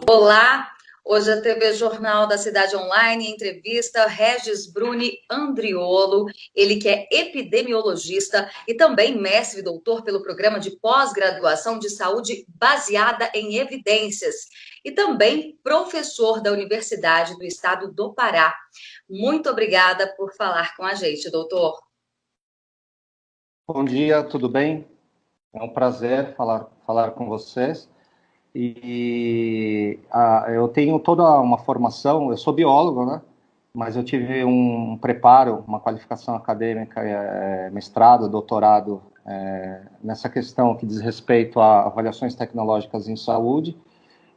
Olá, hoje a TV Jornal da Cidade Online entrevista Regis Bruni Andriolo, ele que é epidemiologista e também mestre e doutor pelo programa de pós-graduação de saúde baseada em evidências e também professor da Universidade do Estado do Pará. Muito obrigada por falar com a gente, doutor. Bom dia, tudo bem? É um prazer falar com vocês. Eu tenho toda uma formação, eu sou biólogo, né? Mas eu tive um preparo, uma qualificação acadêmica, mestrado, doutorado, nessa questão que diz respeito a avaliações tecnológicas em saúde,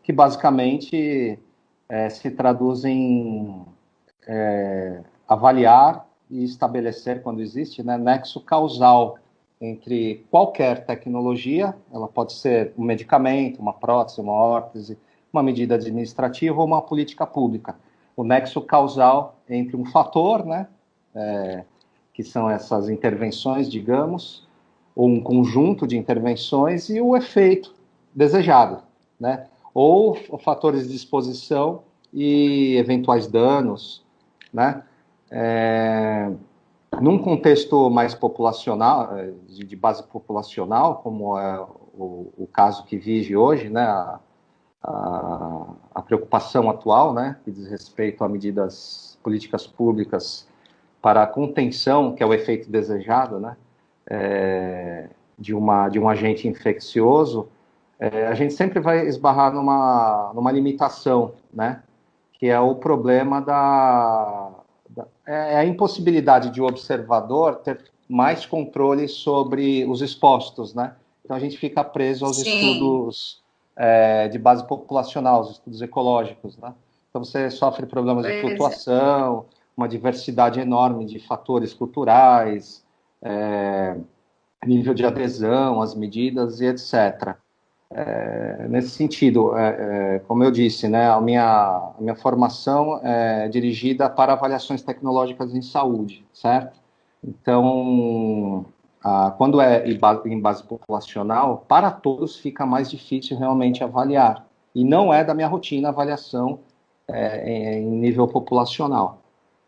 que basicamente se traduz em avaliar e estabelecer, quando existe, né, nexo causal entre qualquer tecnologia, ela pode ser um medicamento, uma prótese, uma órtese, uma medida administrativa ou uma política pública. O nexo causal entre um fator, né, que são essas intervenções, digamos, ou um conjunto de intervenções e o efeito desejado, né, ou fatores de exposição e eventuais danos, né, num contexto mais populacional, de base populacional, como é o caso que vive hoje, né, a preocupação atual, né, que diz respeito a medidas políticas públicas para a contenção, que é o efeito desejado, né, de um agente infeccioso, a gente sempre vai esbarrar numa limitação, né, que é o problema a impossibilidade de o observador ter mais controle sobre os expostos, né? Então a gente fica preso aos estudos de base populacional, os estudos ecológicos, né? Então você sofre problemas de flutuação, uma diversidade enorme de fatores culturais, nível de adesão às medidas e etc. Nesse sentido, como eu disse, né, a minha formação é dirigida para avaliações tecnológicas em saúde, certo? Então, quando é em base populacional, para todos fica mais difícil realmente avaliar. E não é da minha rotina a avaliação em nível populacional,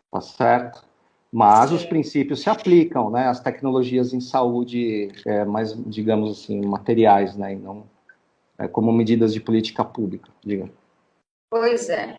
tá certo? Mas os princípios se aplicam, né? As tecnologias em saúde, mais, digamos assim, materiais, né? E não como medidas de política pública, diga. Pois é.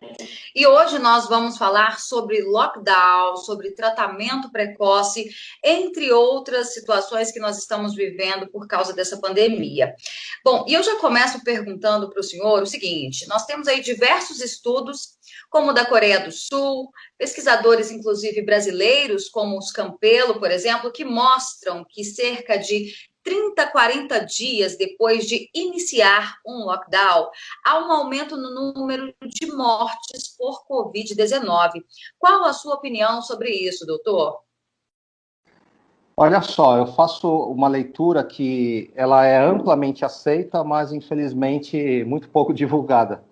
E hoje nós vamos falar sobre lockdown, sobre tratamento precoce, entre outras situações que nós estamos vivendo por causa dessa pandemia. Bom, e eu já começo perguntando para o senhor o seguinte: nós temos aí diversos estudos, como o da Coreia do Sul, pesquisadores, inclusive brasileiros, como os Campelo, por exemplo, que mostram que cerca de 30, 40 dias depois de iniciar um lockdown, há um aumento no número de mortes por Covid-19. Qual a sua opinião sobre isso, doutor? Olha só, eu faço uma leitura que ela é amplamente aceita, mas infelizmente muito pouco divulgada,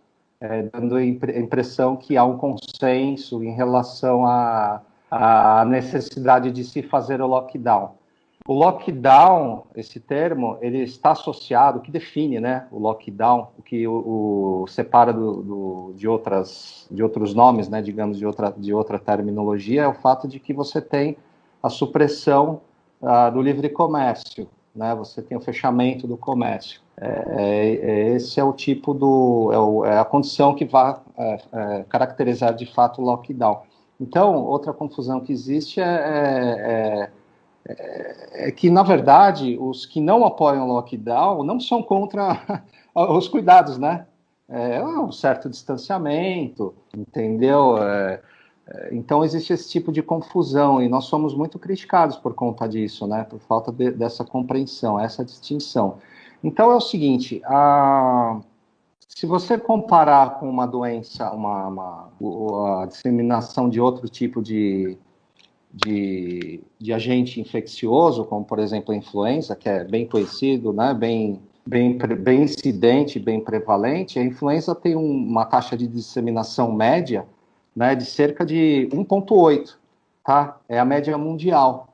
dando a impressão que há um consenso em relação à necessidade de se fazer o lockdown. O lockdown, esse termo, ele está associado, o que define, né, o lockdown, o que o separa de outros nomes, né, digamos, de outra terminologia, é o fato de que você tem a supressão do livre comércio, né, você tem o fechamento do comércio. Esse é o tipo é a condição que vai caracterizar de fato o lockdown. Então, outra confusão que existe é que, na verdade, os que não apoiam o lockdown não são contra os cuidados, né? Um certo distanciamento, entendeu? Então, existe esse tipo de confusão e nós somos muito criticados por conta disso, né? Por falta dessa compreensão, essa distinção. Então, é o seguinte, se você comparar com uma doença, a disseminação de outro tipo de agente infeccioso, como, por exemplo, a influenza, que é bem conhecido, né, bem incidente, bem prevalente, a influenza tem uma taxa de disseminação média, né, de cerca de 1,8, tá? É a média mundial,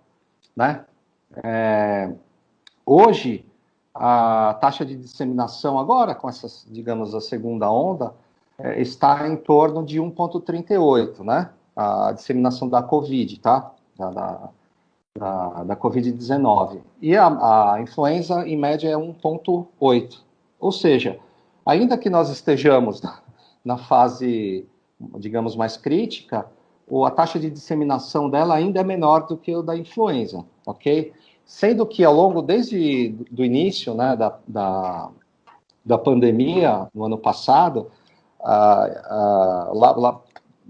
né? Hoje, a taxa de disseminação agora, com essas, digamos, a segunda onda, está em torno de 1,38, né? A disseminação da Covid, tá? Da Covid-19. E a influenza, em média, é 1,8. Ou seja, ainda que nós estejamos na fase, digamos, mais crítica, a taxa de disseminação dela ainda é menor do que o da influenza, ok? Sendo que ao longo, desde o início, né, da pandemia, no ano passado, lá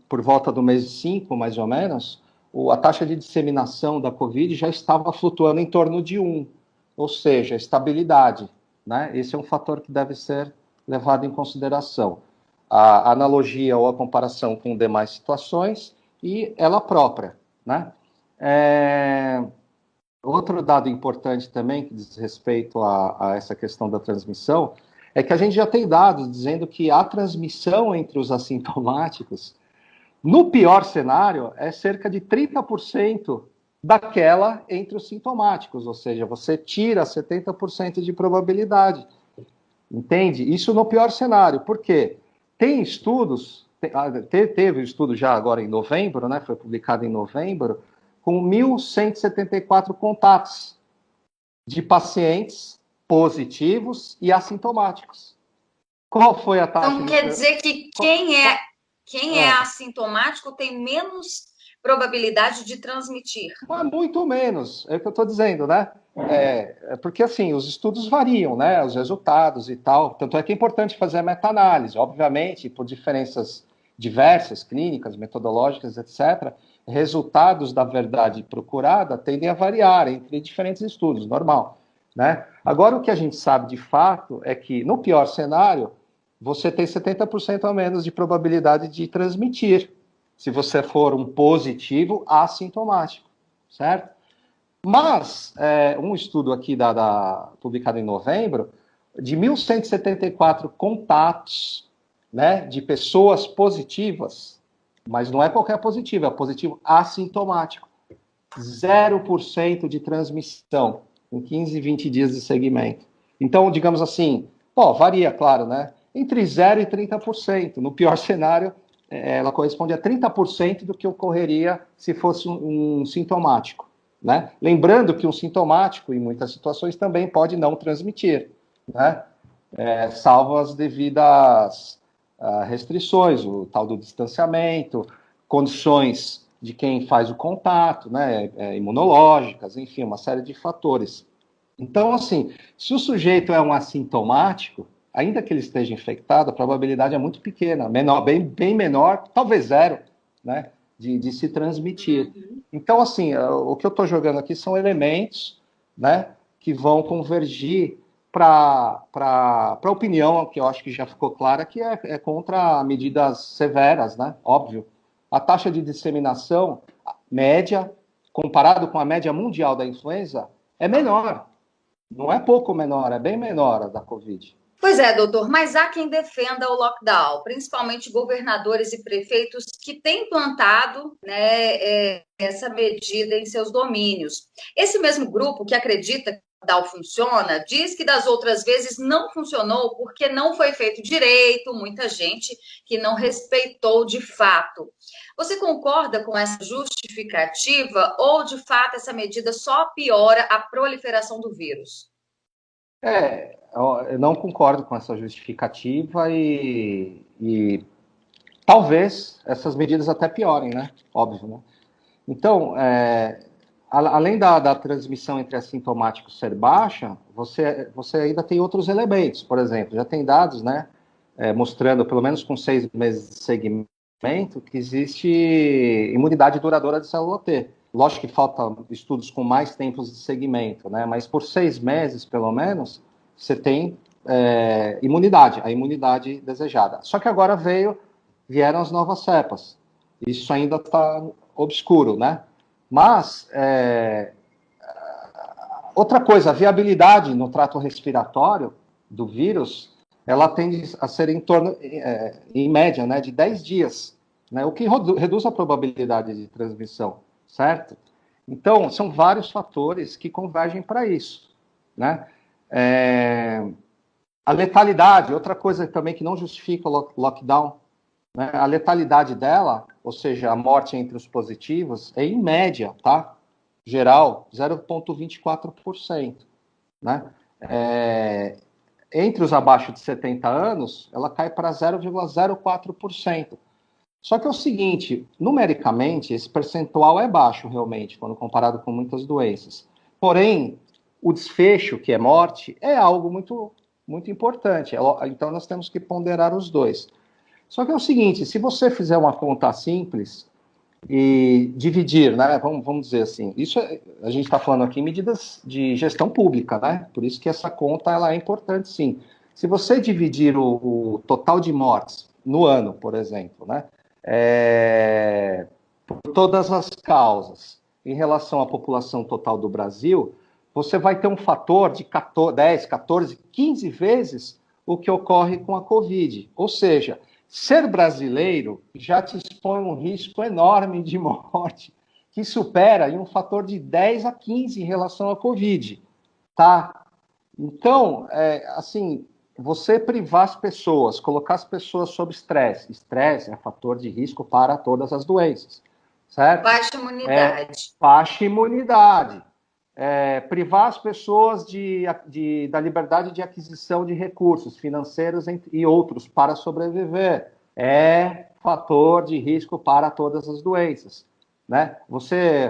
por volta do mês 5, mais ou menos, a taxa de disseminação da Covid já estava flutuando em torno de 1, ou seja, estabilidade, né? Esse é um fator que deve ser levado em consideração. A analogia ou a comparação com demais situações e ela própria, né? Outro dado importante também, que diz respeito a essa questão da transmissão, é que a gente já tem dados dizendo que a transmissão entre os assintomáticos, no pior cenário, é cerca de 30% daquela entre os sintomáticos, ou seja, você tira 70% de probabilidade. Entende? Isso no pior cenário. Por quê? Tem estudos, teve um estudo já agora em novembro, né, foi publicado em novembro, com 1.174 contatos de pacientes positivos e assintomáticos. Qual foi a taxa Então, de... quer dizer que quem é assintomático tem menos probabilidade de transmitir. Mas muito menos, é o que eu estou dizendo, né? Porque, assim, os estudos variam, né? Os resultados e tal. Tanto é que é importante fazer a meta-análise, obviamente, por diferenças diversas, clínicas, metodológicas, etc. Resultados da verdade procurada tendem a variar entre diferentes estudos, normal, né? Agora, o que a gente sabe de fato é que, no pior cenário, você tem 70% a menos de probabilidade de transmitir, se você for um positivo assintomático, certo? Mas, um estudo aqui publicado em novembro, de 1.174 contatos, né, de pessoas positivas, mas não é qualquer positivo, é positivo assintomático. 0% de transmissão em 15, 20 dias de segmento. Então, digamos assim, varia, claro, né? Entre 0% e 30%. No pior cenário, ela corresponde a 30% do que ocorreria se fosse um sintomático, né? Lembrando que um sintomático, em muitas situações, também pode não transmitir, né? Salvo as devidas restrições, o tal do distanciamento, condições de quem faz o contato, né, imunológicas, enfim, uma série de fatores. Então, assim, se o sujeito é um assintomático, ainda que ele esteja infectado, a probabilidade é muito pequena, menor, bem menor, talvez zero, né, de se transmitir. Então, assim, o que eu estou jogando aqui são elementos, né, que vão convergir para a opinião, que eu acho que já ficou clara, que é contra medidas severas, né, óbvio. A taxa de disseminação média, comparado com a média mundial da influenza, é menor. Não é pouco menor, é bem menor a da Covid. Pois é, doutor, mas há quem defenda o lockdown, principalmente governadores e prefeitos que têm implantado, né, essa medida em seus domínios. Esse mesmo grupo que acredita que o lockdown funciona, diz que das outras vezes não funcionou porque não foi feito direito, muita gente que não respeitou de fato. Você concorda com essa justificativa ou, de fato, essa medida só piora a proliferação do vírus? Eu não concordo com essa justificativa e talvez essas medidas até piorem, né? Óbvio, né? Então, além da transmissão entre assintomáticos ser baixa, você ainda tem outros elementos. Por exemplo, já tem dados, né, mostrando, pelo menos com 6 meses de segmento, que existe imunidade duradoura de célula T. Lógico que faltam estudos com mais tempos de segmento, né, mas por 6 meses, pelo menos, você tem imunidade, a imunidade desejada. Só que agora vieram as novas cepas. Isso ainda está obscuro, né? Mas, outra coisa, a viabilidade no trato respiratório do vírus, ela tende a ser em torno, em média, né, de 10 dias, né, o que reduz a probabilidade de transmissão, certo? Então, são vários fatores que convergem para isso, né? A letalidade, outra coisa também que não justifica o lockdown, né? A letalidade dela, ou seja, a morte entre os positivos, é em média, tá? Geral, 0,24%, né? Entre os abaixo de 70 anos, ela cai para 0,04%. Só que é o seguinte, numericamente, esse percentual é baixo realmente, quando comparado com muitas doenças. Porém, o desfecho, que é morte, é algo muito, muito importante. Então, nós temos que ponderar os dois. Só que é o seguinte, se você fizer uma conta simples e dividir, né, vamos dizer assim, a gente está falando aqui em medidas de gestão pública, né? Por isso que essa conta ela é importante, sim. Se você dividir o total de mortes no ano, por exemplo, né, por todas as causas em relação à população total do Brasil, você vai ter um fator de 10, 14, 15 vezes o que ocorre com a Covid. Ou seja, ser brasileiro já te expõe um risco enorme de morte, que supera em um fator de 10 a 15 em relação à Covid, tá? Então, assim, você privar as pessoas, colocar as pessoas sob estresse, estresse é fator de risco para todas as doenças, certo? Baixa imunidade. Baixa imunidade. Privar as pessoas da liberdade de aquisição de recursos financeiros e outros para sobreviver é fator de risco para todas as doenças, né?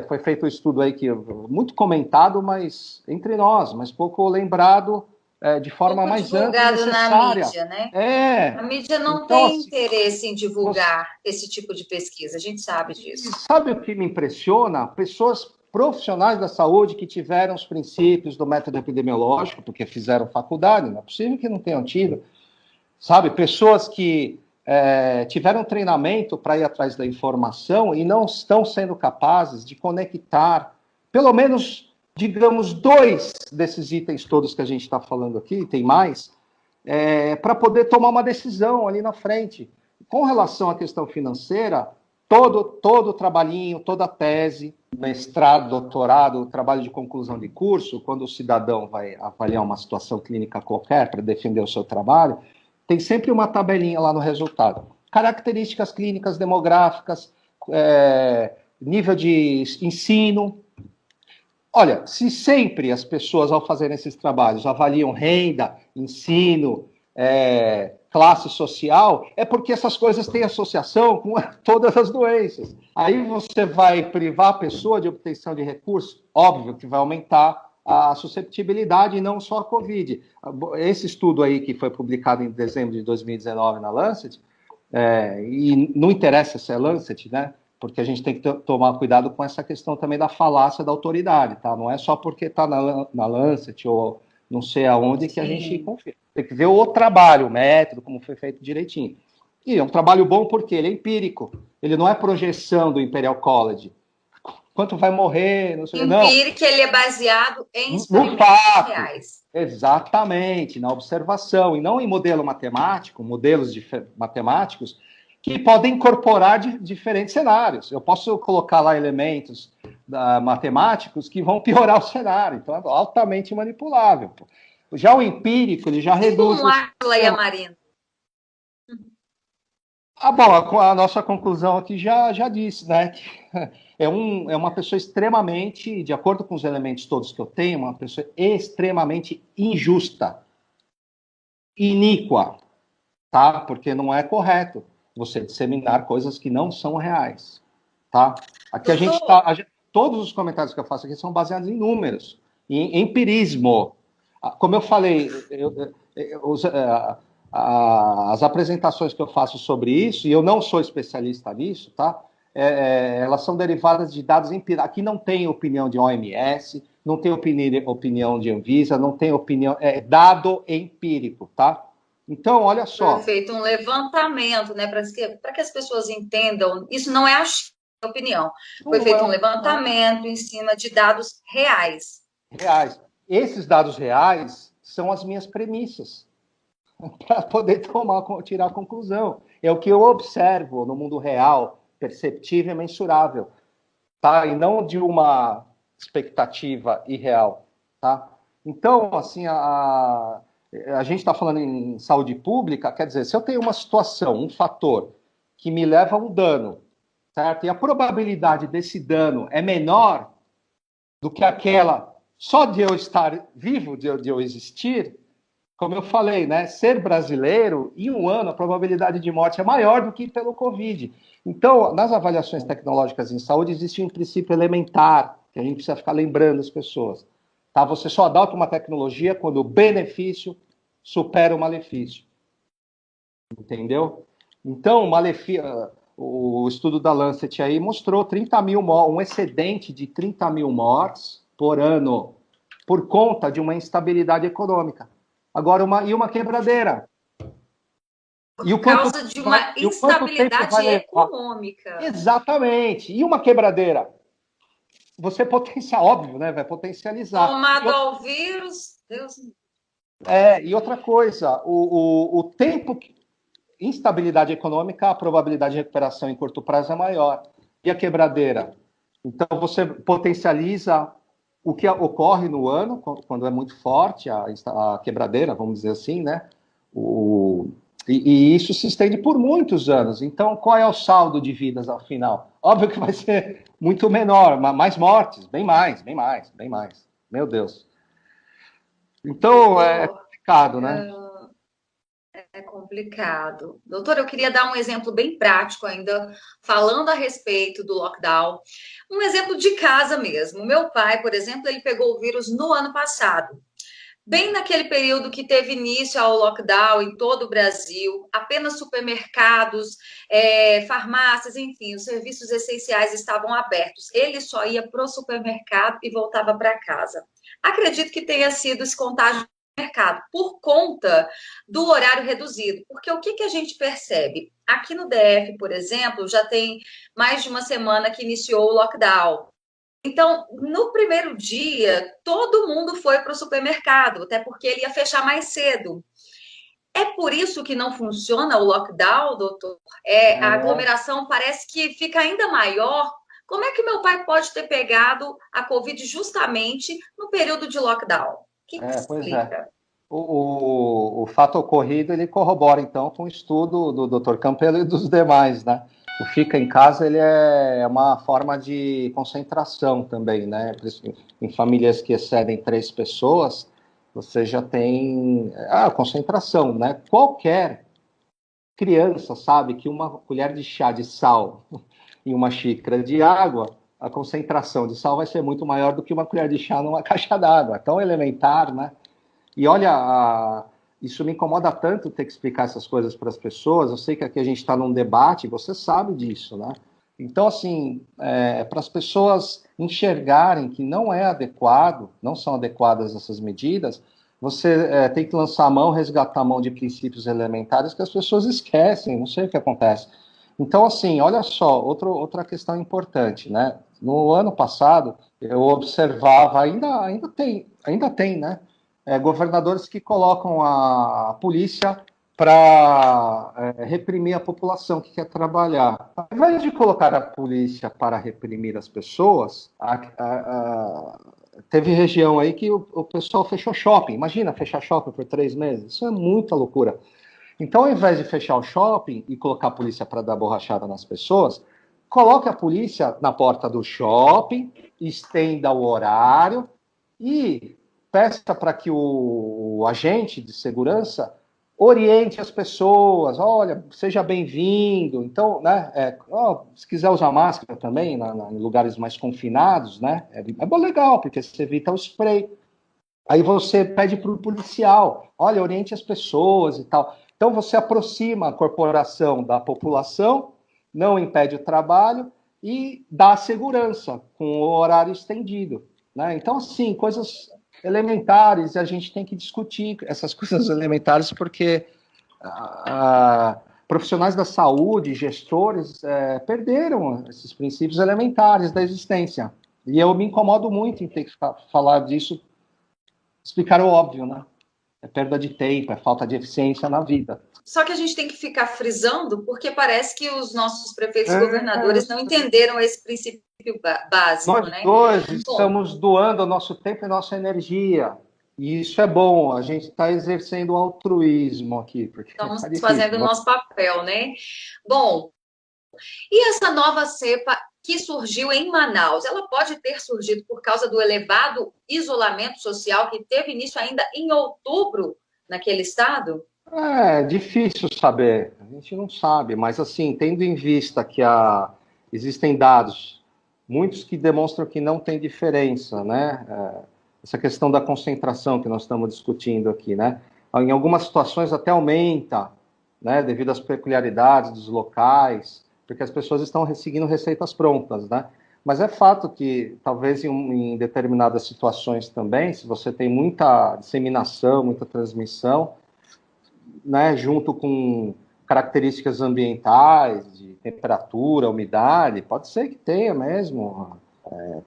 Foi feito um estudo aí que muito comentado, mas entre nós, mas pouco lembrado de forma Pouco mais ampla e divulgado na necessária. mídia, né? A É. mídia não Então, tem assim, interesse em você, divulgar esse tipo de pesquisa, a gente sabe e disso. sabe o que me impressiona? Pessoas profissionais da saúde que tiveram os princípios do método epidemiológico, porque fizeram faculdade, não é possível que não tenham tido, sabe? Pessoas que tiveram treinamento para ir atrás da informação e não estão sendo capazes de conectar, pelo menos, digamos, dois desses itens todos que a gente está falando aqui, tem mais, para poder tomar uma decisão ali na frente. Com relação à questão financeira, todo o trabalhinho, toda a tese, mestrado, doutorado, trabalho de conclusão de curso, quando o cidadão vai avaliar uma situação clínica qualquer para defender o seu trabalho, tem sempre uma tabelinha lá no resultado. Características clínicas, demográficas, nível de ensino. Olha, se sempre as pessoas, ao fazerem esses trabalhos, avaliam renda, ensino, classe social, é porque essas coisas têm associação com todas as doenças. Aí você vai privar a pessoa de obtenção de recursos, óbvio que vai aumentar a susceptibilidade e não só a Covid. Esse estudo aí que foi publicado em dezembro de 2019 na Lancet, e não interessa se é Lancet, né? Porque a gente tem que tomar cuidado com essa questão também da falácia da autoridade, tá? Não é só porque está na Lancet ou não sei aonde que a gente confia. Tem que ver o trabalho, o método, como foi feito direitinho. E é um trabalho bom porque ele é empírico, ele não é projeção do Imperial College. Quanto vai morrer, não sei, não. Empírico, ele é baseado em No experimentos fato, reais. exatamente, na observação, e não em modelo matemático, modelos matemáticos que podem incorporar diferentes cenários. Eu posso colocar lá elementos matemáticos que vão piorar o cenário, então é altamente manipulável. Já o empírico, ele já reduz... Como Átila e a Marina. Bom, a nossa conclusão aqui já disse, né? Que é uma pessoa extremamente, de acordo com os elementos todos que eu tenho, uma pessoa extremamente injusta, iníqua, tá? Porque não é correto você disseminar coisas que não são reais, tá? Aqui todos os comentários que eu faço aqui são baseados em números, em empirismo. Como eu falei, as apresentações que eu faço sobre isso, e eu não sou especialista nisso, tá? Elas são derivadas de dados empíricos. Aqui não tem opinião de OMS, não tem opinião de Anvisa, não tem opinião... É dado empírico, tá? Então, olha só. Foi feito um levantamento, né, para que as pessoas entendam. Isso não é a opinião. Foi feito um levantamento em cima de dados reais. Reais. Esses dados reais são as minhas premissas para poder tirar a conclusão. É o que eu observo no mundo real, perceptível e mensurável, tá? E não de uma expectativa irreal, tá? Então, assim, a gente está falando em saúde pública, quer dizer, se eu tenho uma situação, um fator que me leva a um dano, certo? E a probabilidade desse dano é menor do que aquela só de eu estar vivo, de eu existir, como eu falei, né? Ser brasileiro, em um ano, a probabilidade de morte é maior do que pelo Covid. Então, nas avaliações tecnológicas em saúde, existe um princípio elementar, que a gente precisa ficar lembrando as pessoas. Tá? Você só adota uma tecnologia quando o benefício supera o malefício. Entendeu? Então, o estudo da Lancet aí mostrou 30 mil, um excedente de 30 mil mortes por ano por conta de uma instabilidade econômica. Agora, uma quebradeira. Por causa de uma E o quanto tempo instabilidade vai levar? econômica. Exatamente. E uma quebradeira? Você potencia, óbvio, né? Vai potencializar. Somado ao vírus, Deus. E outra coisa, o tempo instabilidade econômica, a probabilidade de recuperação em curto prazo é maior. E a quebradeira? Então, você potencializa o que ocorre no ano, quando é muito forte a quebradeira, vamos dizer assim, né? E isso se estende por muitos anos. Então, qual é o saldo de vidas ao final? Óbvio que vai ser muito menor, mais mortes, bem mais, bem mais, bem mais. Meu Deus. Então, é complicado, né? É complicado. Doutor, eu queria dar um exemplo bem prático ainda, falando a respeito do lockdown. Um exemplo de casa mesmo. Meu pai, por exemplo, ele pegou o vírus no ano passado. Bem naquele período que teve início ao lockdown em todo o Brasil, apenas supermercados, farmácias, enfim, os serviços essenciais estavam abertos. Ele só ia para o supermercado e voltava para casa. Acredito que tenha sido esse contágio no mercado, por conta do horário reduzido. Porque o que a gente percebe? Aqui no DF, por exemplo, já tem mais de uma semana que iniciou o lockdown. Então, no primeiro dia, todo mundo foi para o supermercado, até porque ele ia fechar mais cedo. É por isso que não funciona o lockdown, doutor? A aglomeração parece que fica ainda maior. Como é que meu pai pode ter pegado a Covid justamente no período de lockdown? O que Pois é. explica? O fato ocorrido, ele corrobora, então, com o estudo do Dr. Campelo e dos demais, né? O fica em casa, ele é uma forma de concentração também, né? Em famílias que excedem 3 pessoas, você já tem concentração, né? Qualquer criança sabe que uma colher de chá de sal em uma xícara de água, a concentração de sal vai ser muito maior do que uma colher de chá numa caixa d'água. É tão elementar, né? E olha, isso me incomoda tanto ter que explicar essas coisas para as pessoas. Eu sei que aqui a gente está num debate, você sabe disso, né? Então, assim, para as pessoas enxergarem que não é adequado, não são adequadas essas medidas, você tem que lançar a mão, resgatar a mão de princípios elementares que as pessoas esquecem, não sei o que acontece. Então, assim, olha só, outra questão importante, né? No ano passado, eu observava, ainda tem, né? Governadores que colocam a polícia para reprimir a população que quer trabalhar. Ao invés de colocar a polícia para reprimir as pessoas, teve região aí que o pessoal fechou shopping. Imagina fechar shopping por 3 meses. Isso é muita loucura. Então, ao invés de fechar o shopping e colocar a polícia para dar borrachada nas pessoas, coloque a polícia na porta do shopping, estenda o horário e peça para que o agente de segurança oriente as pessoas, olha, seja bem-vindo. Então, né, se quiser usar máscara também em lugares mais confinados, né, é legal, porque você evita o spray. Aí você pede para o policial, olha, oriente as pessoas e tal. Então você aproxima a corporação da população, não impede o trabalho e dá segurança com o horário estendido, né? Então, assim, coisas elementares, e a gente tem que discutir essas coisas elementares porque profissionais da saúde, gestores, perderam esses princípios elementares da existência. E eu me incomodo muito em ter que falar disso, explicar o óbvio, né? É perda de tempo, é falta de eficiência na vida. Só que a gente tem que ficar frisando, porque parece que os nossos prefeitos e governadores não entenderam esse princípio básico, Nós né? dois Bom, estamos doando o nosso tempo e nossa energia. E isso é bom, a gente está exercendo o altruísmo aqui, porque Estamos tá difícil. fazendo o nosso papel, né? Bom, e essa nova cepa que surgiu em Manaus, ela pode ter surgido por causa do elevado isolamento social que teve início ainda em outubro naquele estado? É difícil saber, a gente não sabe, mas assim, tendo em vista que existem dados, muitos que demonstram que não tem diferença, né? Essa questão da concentração que nós estamos discutindo aqui, né? Em algumas situações até aumenta, né? Devido às peculiaridades dos locais, porque as pessoas estão seguindo receitas prontas, né? Mas é fato que talvez em determinadas situações também, se você tem muita disseminação, muita transmissão, né, junto com características ambientais, de temperatura, umidade, pode ser que tenha mesmo.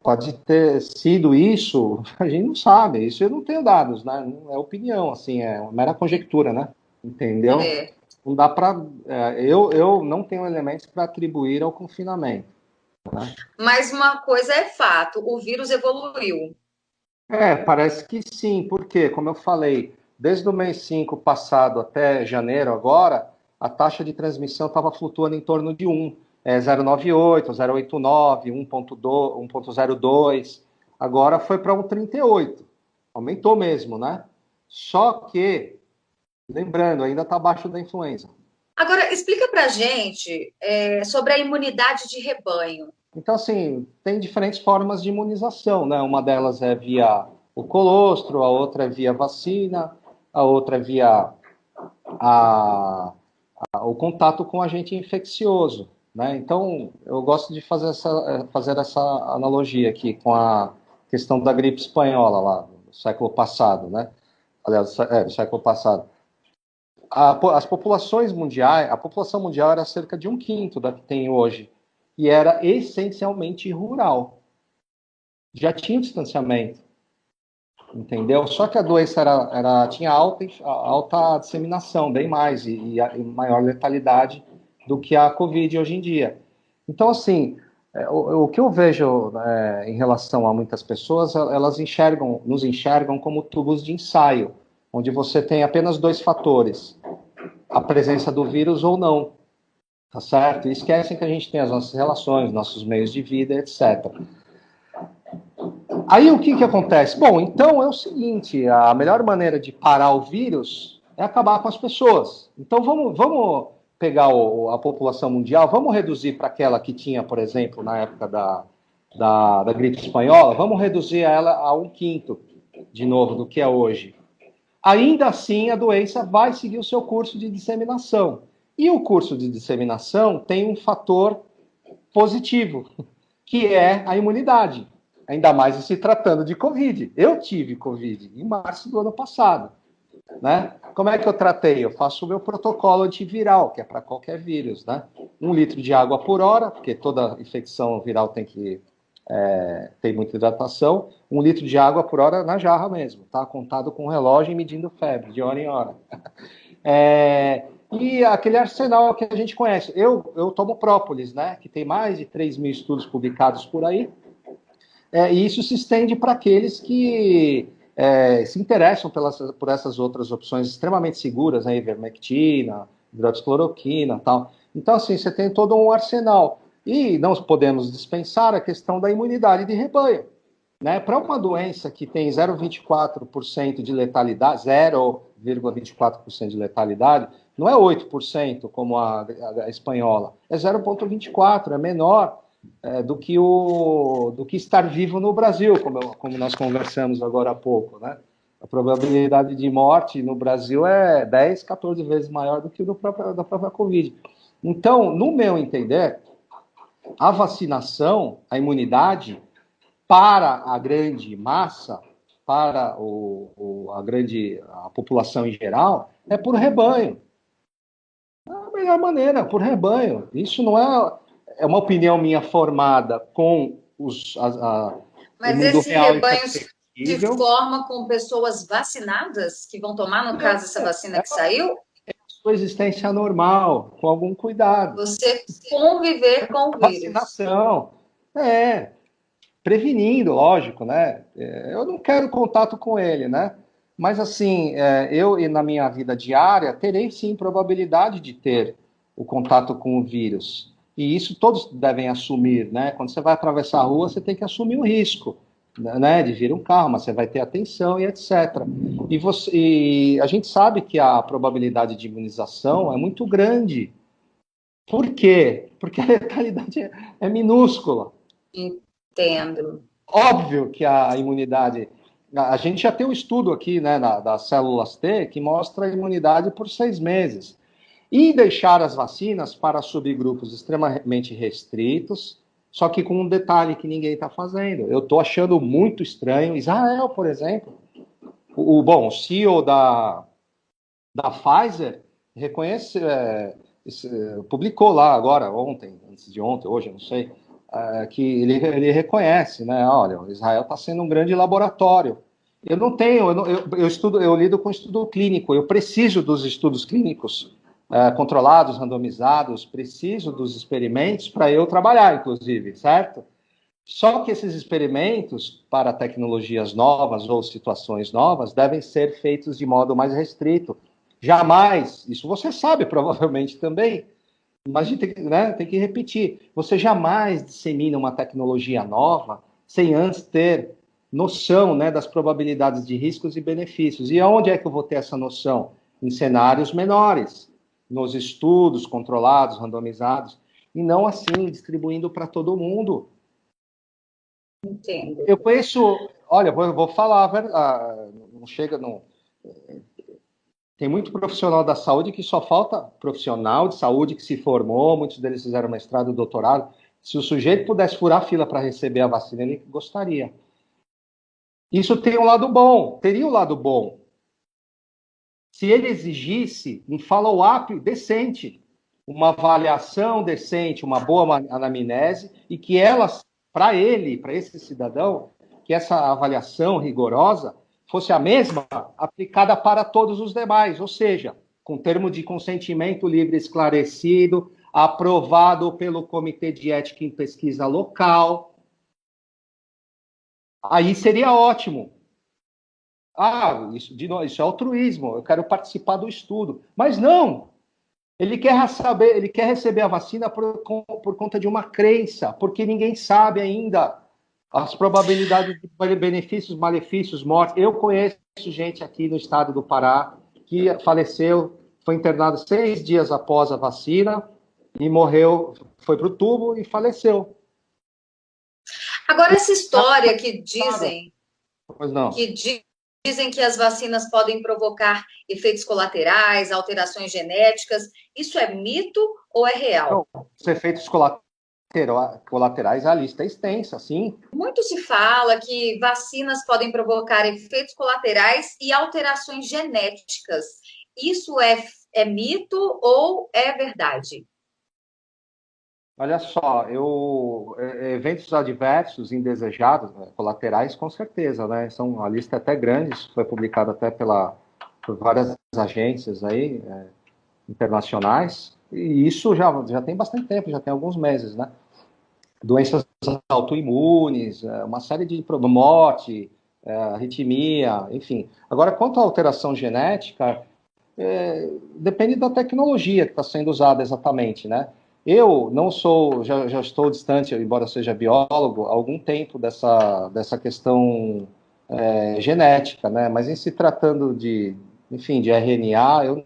Pode ter sido isso, a gente não sabe. Isso eu não tenho dados, né? Não é opinião, assim, é uma mera conjectura, né? Entendeu? É. Não dá para. Eu não tenho elementos para atribuir ao confinamento. Né? Mas uma coisa é fato, o vírus evoluiu. Parece que sim, porque, como eu falei, desde o mês 5 passado até janeiro agora, a taxa de transmissão estava flutuando em torno de 1, 0,98, 0,89, 1,2, 1,02, agora foi para 1,38, aumentou mesmo, né? Só que, lembrando, ainda está abaixo da influenza. Agora, explica pra gente sobre a imunidade de rebanho. Então, assim, tem diferentes formas de imunização, né? Uma delas é via o colostro, a outra é via vacina, a outra é via a, o contato com agente infeccioso, né? Então, eu gosto de fazer essa analogia aqui com a questão da gripe espanhola lá do século passado, né? Aliás, do século passado. As populações mundiais, a população mundial era cerca de 1/5 da que tem hoje e era essencialmente rural. Já tinha distanciamento, entendeu? Só que a doença tinha alta disseminação, bem mais, e maior letalidade do que a Covid hoje em dia. Então, assim, o que eu vejo em relação a muitas pessoas, elas nos enxergam como tubos de ensaio, onde você tem apenas dois fatores, a presença do vírus ou não, tá certo? E esquecem que a gente tem as nossas relações, nossos meios de vida, etc. Aí o que, que acontece? Bom, então é o seguinte: a melhor maneira de parar o vírus é acabar com as pessoas. Então vamos pegar a população mundial, vamos reduzir para aquela que tinha, por exemplo, na época da gripe espanhola, vamos reduzir ela a 1/5 de novo do que é hoje. Ainda assim, a doença vai seguir o seu curso de disseminação. E o curso de disseminação tem um fator positivo, que é a imunidade. Ainda mais se tratando de Covid. Eu tive Covid em março do ano passado. Né? Como é que eu tratei? Eu faço o meu protocolo antiviral, que é para qualquer vírus. Né? 1 litro de água por hora, porque toda infecção viral tem que ter muita hidratação. 1 litro de água por hora na jarra mesmo, tá? Contado com relógio e medindo febre, de hora em hora. E aquele arsenal que a gente conhece. Eu tomo própolis, né? Que tem mais de 3.000 estudos publicados por aí. E isso se estende para aqueles que se interessam por essas outras opções extremamente seguras, né? Ivermectina, hidroxicloroquina e tal. Então, assim, você tem todo um arsenal. E não podemos dispensar a questão da imunidade de rebanho. Né? Para uma doença que tem 0,24% de letalidade, 0,24% de letalidade, não é 8% como a espanhola, é 0,24%, é menor do que estar vivo no Brasil, como nós conversamos agora há pouco. Né? A probabilidade de morte no Brasil é 10, 14 vezes maior do que da própria Covid. Então, no meu entender, a vacinação, a imunidade, para a grande massa, para a população em geral, é por rebanho. É a melhor maneira, por rebanho. Isso não é uma opinião minha formada com o Mas mundo esse real e rebanho se perceptível. forma com pessoas vacinadas que vão tomar, no caso, essa vacina É que saiu? sua existência normal, com algum cuidado. Você conviver com o vírus. Vacinação. Prevenindo, lógico, né? Eu não quero contato com ele, né? Mas assim, eu e na minha vida diária terei sim probabilidade de ter o contato com o vírus. E isso todos devem assumir, né? Quando você vai atravessar a rua, você tem que assumir o risco, né? De vir um carro, mas você vai ter atenção e etc. E a gente sabe que a probabilidade de imunização é muito grande. Por quê? Porque a letalidade é minúscula. Entendo. Óbvio que a imunidade. A gente já tem um estudo aqui, né, das células T, que mostra a imunidade por 6 meses. E deixar as vacinas para subgrupos extremamente restritos, só que com um detalhe que ninguém está fazendo. Eu estou achando muito estranho. Israel, por exemplo, o CEO da Pfizer reconhece, publicou lá agora, ontem, antes de ontem, hoje, eu não sei, que ele reconhece, né? Olha, Israel está sendo um grande laboratório. Eu não tenho, eu estudo, eu lido com estudo clínico, eu preciso dos estudos clínicos controlados, randomizados, preciso dos experimentos para eu trabalhar, inclusive, certo? Só que esses experimentos para tecnologias novas ou situações novas devem ser feitos de modo mais restrito. Jamais, isso você sabe provavelmente também, mas a gente tem, né, tem que repetir, você jamais dissemina uma tecnologia nova sem antes ter noção, né, das probabilidades de riscos e benefícios. E aonde é que eu vou ter essa noção? Em cenários menores, nos estudos controlados, randomizados, e não assim distribuindo para todo mundo. Entendo. Eu conheço, olha, vou falar, não chega, não. Tem muito profissional da saúde que só falta profissional de saúde que se formou, muitos deles fizeram mestrado, doutorado. Se o sujeito pudesse furar a fila para receber a vacina, ele gostaria. Isso tem um lado bom, teria um lado bom. Se ele exigisse um follow-up decente, uma avaliação decente, uma boa anamnese, e que ela, para ele, para esse cidadão, que essa avaliação rigorosa fosse a mesma aplicada para todos os demais, ou seja, com termo de consentimento livre esclarecido, aprovado pelo Comitê de Ética em Pesquisa Local. Aí seria ótimo. Ah, isso é altruísmo, eu quero participar do estudo. Mas não, ele quer receber a vacina por conta de uma crença, porque ninguém sabe ainda as probabilidades de benefícios, malefícios, mortes. Eu conheço gente aqui no estado do Pará que faleceu, foi internado 6 dias após a vacina e morreu, foi para o tubo e faleceu. Agora, essa história Pois não. que dizem que as vacinas podem provocar efeitos colaterais, alterações genéticas, isso é mito ou é real? Então, os efeitos colaterais, a lista é extensa, sim. Muito se fala que vacinas podem provocar efeitos colaterais e alterações genéticas. Isso é mito ou é verdade? Olha só, eventos adversos, indesejados, né, colaterais, com certeza, né? São a lista é até grande, isso foi publicado até por várias agências aí, internacionais, e isso já tem bastante tempo, já tem alguns meses, né? Doenças autoimunes, uma série de problemas, morte, arritmia, enfim. Agora, quanto à alteração genética, depende da tecnologia que está sendo usada exatamente, né? Eu não sou, já estou distante, embora seja biólogo, há algum tempo dessa questão genética, né? Mas em se tratando enfim, de RNA,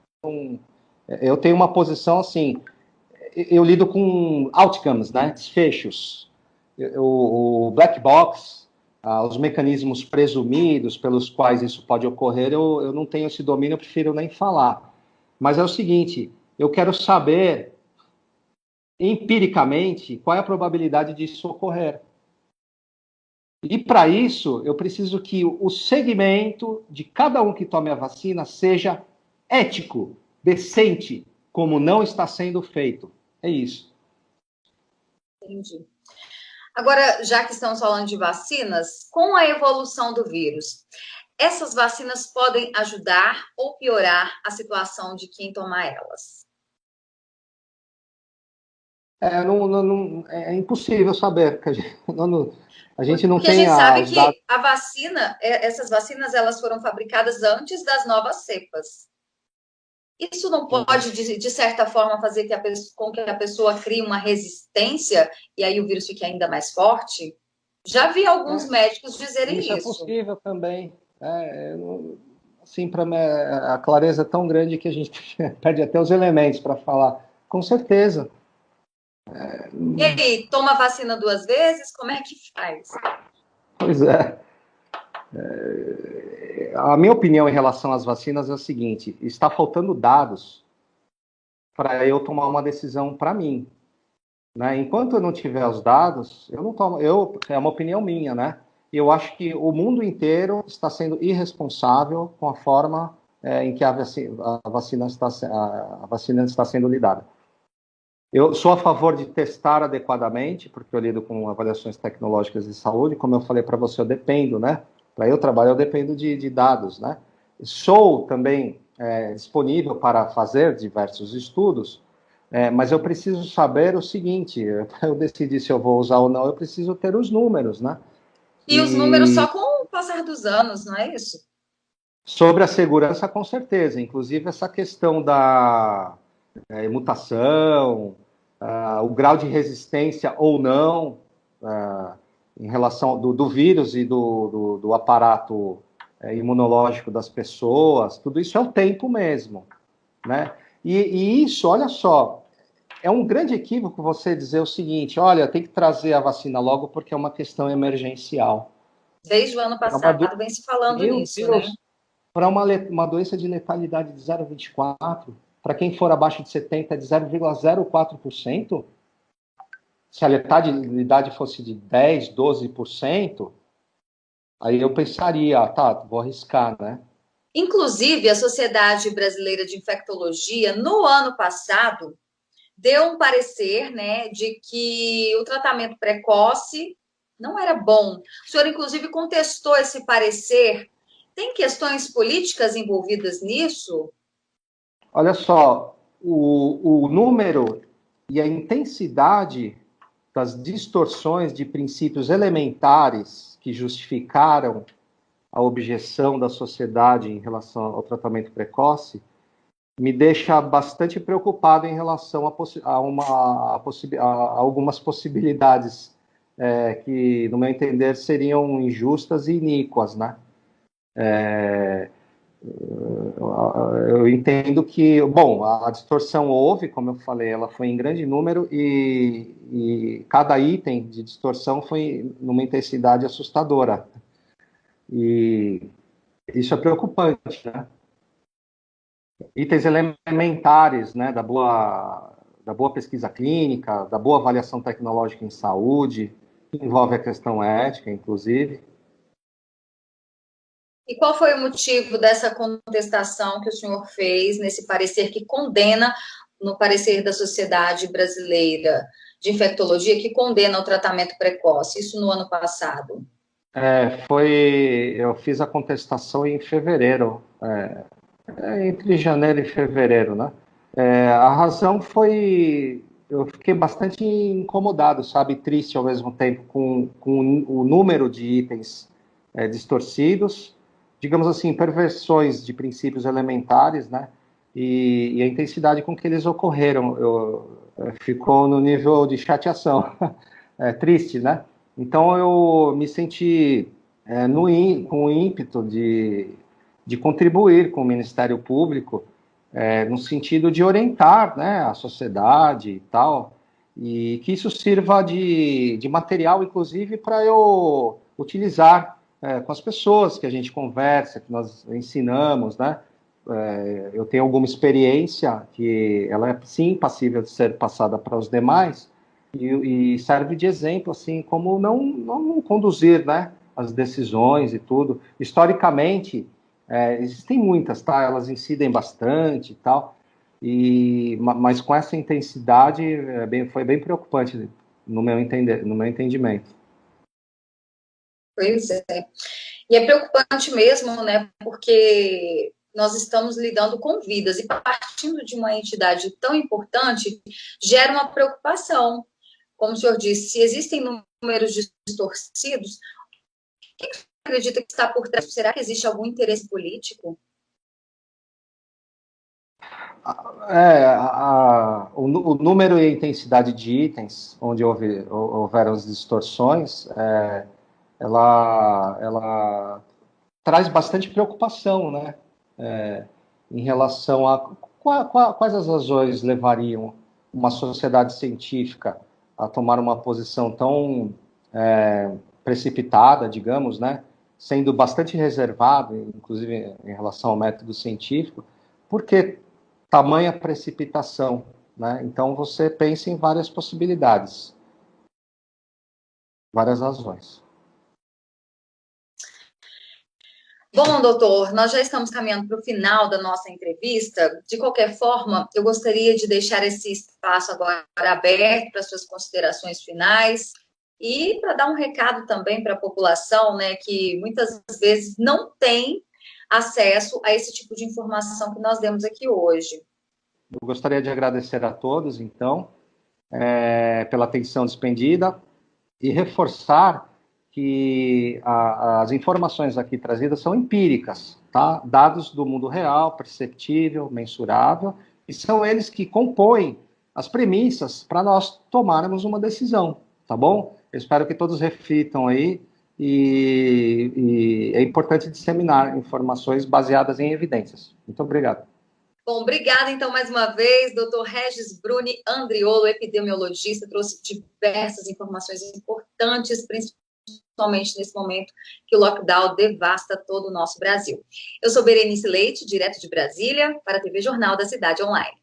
eu tenho uma posição assim, eu lido com outcomes, né? Desfechos. O black box, os mecanismos presumidos pelos quais isso pode ocorrer, eu não tenho esse domínio, eu prefiro nem falar. Mas é o seguinte, eu quero saber empiricamente qual é a probabilidade disso ocorrer. E para isso, eu preciso que o segmento de cada um que tome a vacina seja ético, decente, como não está sendo feito. É isso. Entendi. Agora, já que estamos falando de vacinas, com a evolução do vírus, essas vacinas podem ajudar ou piorar a situação de quem tomar elas? É impossível saber, porque a gente não Porque a tem gente sabe os dados. que a vacina, essas vacinas, elas foram fabricadas antes das novas cepas. Isso não pode, de certa forma, fazer com que a pessoa crie uma resistência e aí o vírus fique ainda mais forte? Já vi alguns É, médicos dizerem isso é isso. possível também. Assim, para a clareza é tão grande que a gente perde até os elementos para falar. Com certeza. E aí, toma vacina 2 vezes? Como é que faz? Pois é. A minha opinião em relação às vacinas é o seguinte: está faltando dados para eu tomar uma decisão para mim. Né? Enquanto eu não tiver os dados, eu não tomo. É uma opinião minha, né? Eu acho que o mundo inteiro está sendo irresponsável com a forma em que a vacina está sendo lidada. Eu sou a favor de testar adequadamente, porque eu lido com avaliações tecnológicas de saúde. Como eu falei para você, eu dependo, né? Para eu trabalhar, eu dependo de dados, né? Sou também disponível para fazer diversos estudos, mas eu preciso saber o seguinte: para eu decidir se eu vou usar ou não, eu preciso ter os números, né? E os números E só com o passar dos anos, não é isso? sobre a segurança, com certeza. Inclusive, essa questão da mutação, o grau de resistência ou não em relação do vírus e do aparato imunológico das pessoas, tudo isso é o tempo mesmo, né? E isso, olha só, é um grande equívoco você dizer o seguinte: olha, tem que trazer a vacina logo porque é uma questão emergencial. Desde o ano É uma passado vem se falando Meu nisso, né? Deus, para uma doença de letalidade de 0,24, para quem for abaixo de 70 é de 0,04%. Se a letalidade fosse de 10, 12%, aí eu pensaria, tá, vou arriscar, né? Inclusive, a Sociedade Brasileira de Infectologia, no ano passado, deu um parecer, né, de que o tratamento precoce não era bom. O senhor, inclusive, contestou esse parecer. Tem questões políticas envolvidas nisso? Olha só, o número e a intensidade das distorções de princípios elementares que justificaram a objeção da sociedade em relação ao tratamento precoce me deixa bastante preocupado em relação a algumas possibilidades que, no meu entender, seriam injustas e iníquas, né? Eu entendo que, bom, a distorção houve, como eu falei, ela foi em grande número e cada item de distorção foi numa intensidade assustadora. E isso é preocupante, né? Itens elementares, né, da boa pesquisa clínica, da boa avaliação tecnológica em saúde, que envolve a questão ética, inclusive. E qual foi o motivo dessa contestação que o senhor fez nesse parecer que condena, no parecer da Sociedade Brasileira de Infectologia, que condena o tratamento precoce? Isso no ano passado. Eu fiz a contestação em fevereiro, entre janeiro e fevereiro, né? A razão foi, eu fiquei bastante incomodado, sabe, triste ao mesmo tempo com o número de itens distorcidos, digamos assim, perversões de princípios elementares, né? E a intensidade com que eles ocorreram, ficou no nível de chateação, triste, né? Então eu me senti com o ímpeto de contribuir com o Ministério Público no sentido de orientar, né, a sociedade e tal, e que isso sirva de material, inclusive, para eu utilizar com as pessoas que a gente conversa, que nós ensinamos, né? Eu tenho alguma experiência que ela é, sim, passível de ser passada para os demais e serve de exemplo, assim, como não conduzir, né, as decisões e tudo. Historicamente, existem muitas, tá? Elas incidem bastante e tal, mas com essa intensidade foi bem preocupante no meu entendimento. Pois é. E é preocupante mesmo, né? Porque nós estamos lidando com vidas, e partindo de uma entidade tão importante, gera uma preocupação. Como o senhor disse, se existem números distorcidos, o que você acredita que está por trás? Será que existe algum interesse político? O número e a intensidade de itens onde houveram as distorções, ela traz bastante preocupação, né? Em relação a quais as razões levariam uma sociedade científica a tomar uma posição tão precipitada, digamos, né? Sendo bastante reservado, inclusive em relação ao método científico, porque tamanha precipitação, né? Então você pensa em várias possibilidades, várias razões. Bom, doutor, nós já estamos caminhando para o final da nossa entrevista. De qualquer forma, eu gostaria de deixar esse espaço agora aberto para suas considerações finais e para dar um recado também para a população, né, que muitas vezes não tem acesso a esse tipo de informação que nós demos aqui hoje. Eu gostaria de agradecer a todos, então, pela atenção despendida e reforçar que as informações aqui trazidas são empíricas, tá? Dados do mundo real, perceptível, mensurável, e são eles que compõem as premissas para nós tomarmos uma decisão, tá bom? Eu espero que todos reflitam aí e é importante disseminar informações baseadas em evidências. Muito obrigado. Bom, obrigada então mais uma vez, doutor Regis Bruni Andriolo, epidemiologista, trouxe diversas informações importantes, principalmente nesse momento que o lockdown devasta todo o nosso Brasil. Eu sou Berenice Leite, direto de Brasília, para a TV Jornal da Cidade Online.